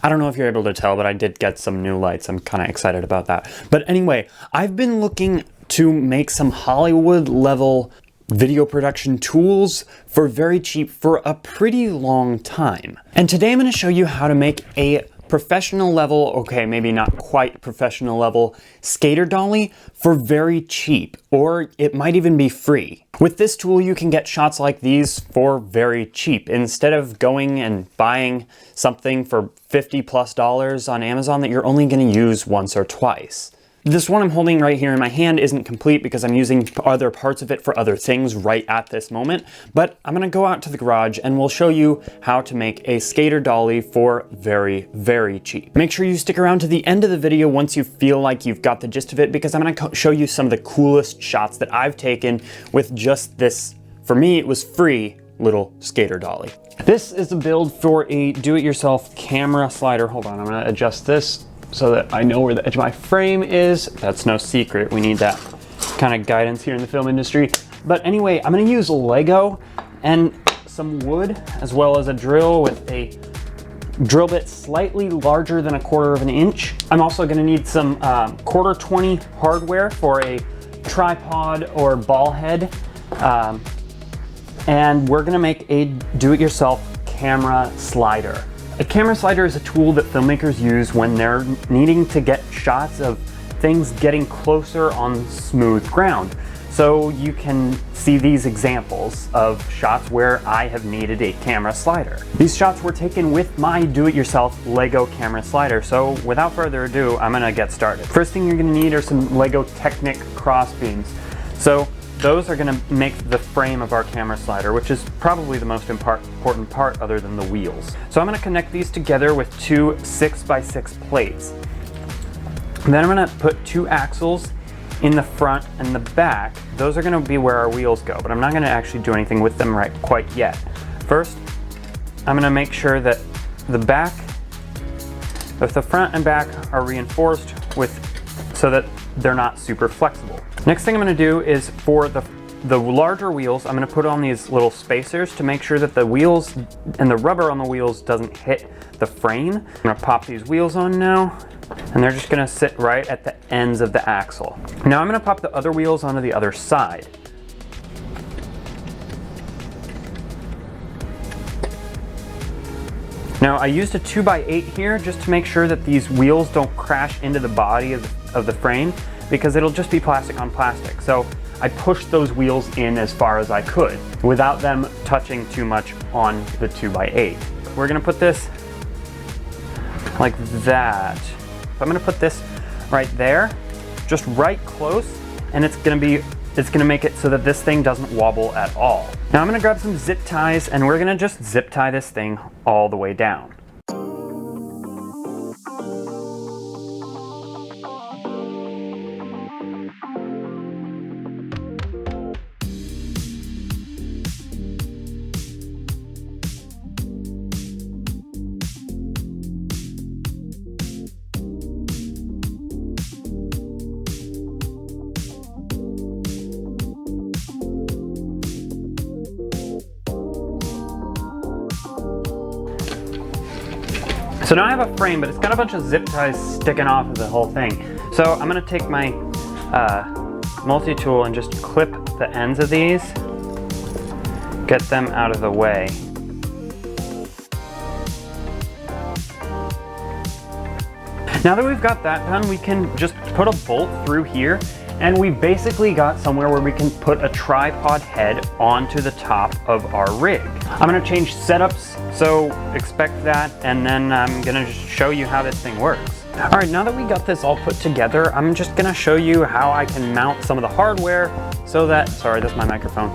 I don't know if you're able to tell, but I did get some new lights. I'm kind of excited about that. But anyway, I've been looking to make some Hollywood level video production tools for very cheap for a pretty long time. And today I'm going to show you how to make a professional level, okay, maybe not quite professional level, skater dolly for very cheap, or it might even be free. With this tool, you can get shots like these for very cheap. Instead of going and buying something for $50+ on Amazon that you're only going to use once or twice. This one I'm holding right here in my hand isn't complete because I'm using other parts of it for other things right at this moment, but I'm gonna go out to the garage and we'll show you how to make a skater dolly for very, very cheap. Make sure you stick around to the end of the video once you feel like you've got the gist of it, because I'm gonna show you some of the coolest shots that I've taken with just this, for me it was free, little skater dolly. This is a build for a do-it-yourself camera slider. Hold on, I'm gonna adjust this so that I know where the edge of my frame is. That's no secret. We need that kind of guidance here in the film industry. But anyway, I'm gonna use Lego and some wood, as well as a drill with a drill bit slightly larger than 1/4 inch. I'm also gonna need some 1/4-20 hardware for a tripod or ball head. And we're gonna make a do-it-yourself camera slider. A camera slider is a tool that filmmakers use when they're needing to get shots of things getting closer on smooth ground. So you can see these examples of shots where I have needed a camera slider. These shots were taken with my do-it-yourself Lego camera slider. So without further ado, I'm gonna get started. First thing you're gonna need are some Lego Technic cross beams. So those are gonna make the frame of our camera slider, which is probably the most important part other than the wheels. So I'm gonna connect these together with two 6x6 plates. And then I'm gonna put 2 axles in the front and the back. Those are gonna be where our wheels go, but I'm not gonna actually do anything with them quite yet. First, I'm gonna make sure that the front and back are reinforced so that they're not super flexible. Next thing I'm gonna do is for the larger wheels, I'm gonna put on these little spacers to make sure that the wheels and the rubber on the wheels doesn't hit the frame. I'm gonna pop these wheels on now, and they're just gonna sit right at the ends of the axle. Now I'm gonna pop the other wheels onto the other side. Now I used a 2x8 here just to make sure that these wheels don't crash into the body of the frame, because it'll just be plastic on plastic. So I pushed those wheels in as far as I could without them touching too much on the 2x8. We're gonna put this like that. So I'm gonna put this right there, just right close, and it's gonna make it so that this thing doesn't wobble at all. Now I'm gonna grab some zip ties and we're gonna just zip tie this thing all the way down. So now I have a frame, but it's got a bunch of zip ties sticking off of the whole thing. So I'm gonna take my multi-tool and just clip the ends of these, get them out of the way. Now that we've got that done, we can just put a bolt through here, and we basically got somewhere where we can put a tripod head onto the top of our rig. I'm gonna change setups, so expect that, and then I'm gonna just show you how this thing works. All right, now that we got this all put together, I'm just gonna show you how I can mount some of the hardware so that, sorry, that's my microphone.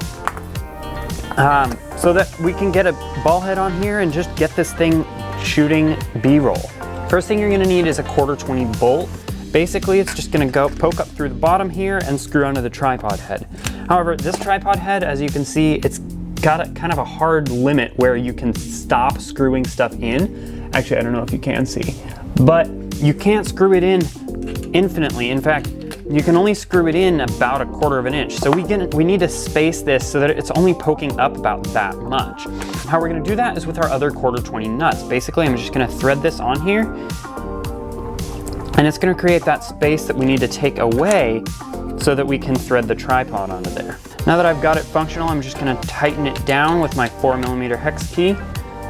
So that we can get a ball head on here and just get this thing shooting B-roll. First thing you're gonna need is a 1/4-20 bolt. Basically, it's just gonna go poke up through the bottom here and screw onto the tripod head. However, this tripod head, as you can see, it's got a kind of a hard limit where you can stop screwing stuff in. Actually, I don't know if you can see, but you can't screw it in infinitely. In fact, you can only screw it in about 1/4 of an inch. So we need to space this so that it's only poking up about that much. How we're gonna do that is with our other 1/4-20 nuts. Basically, I'm just gonna thread this on here, and it's gonna create that space that we need to take away so that we can thread the tripod onto there. Now that I've got it functional, I'm just gonna tighten it down with my 4mm hex key.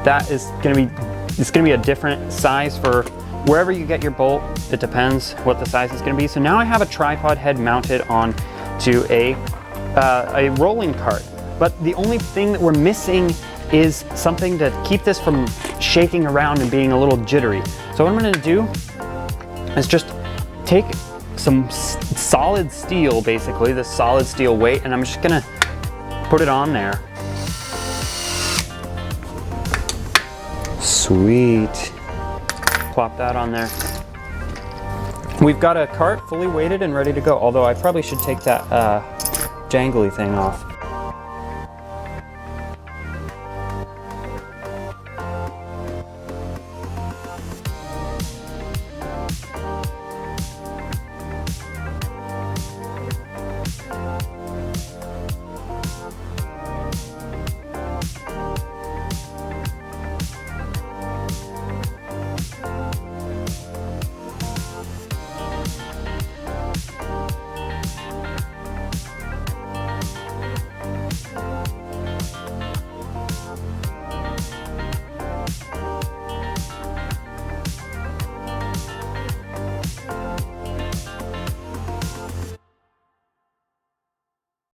That is gonna be a different size for wherever you get your bolt. It depends what the size is gonna be. So now I have a tripod head mounted on to a rolling cart. But the only thing that we're missing is something to keep this from shaking around and being a little jittery. So what I'm gonna do is just take some solid steel, basically, this solid steel weight, and I'm just gonna put it on there. Sweet. Plop that on there. We've got a cart fully weighted and ready to go, although I probably should take that jangly thing off.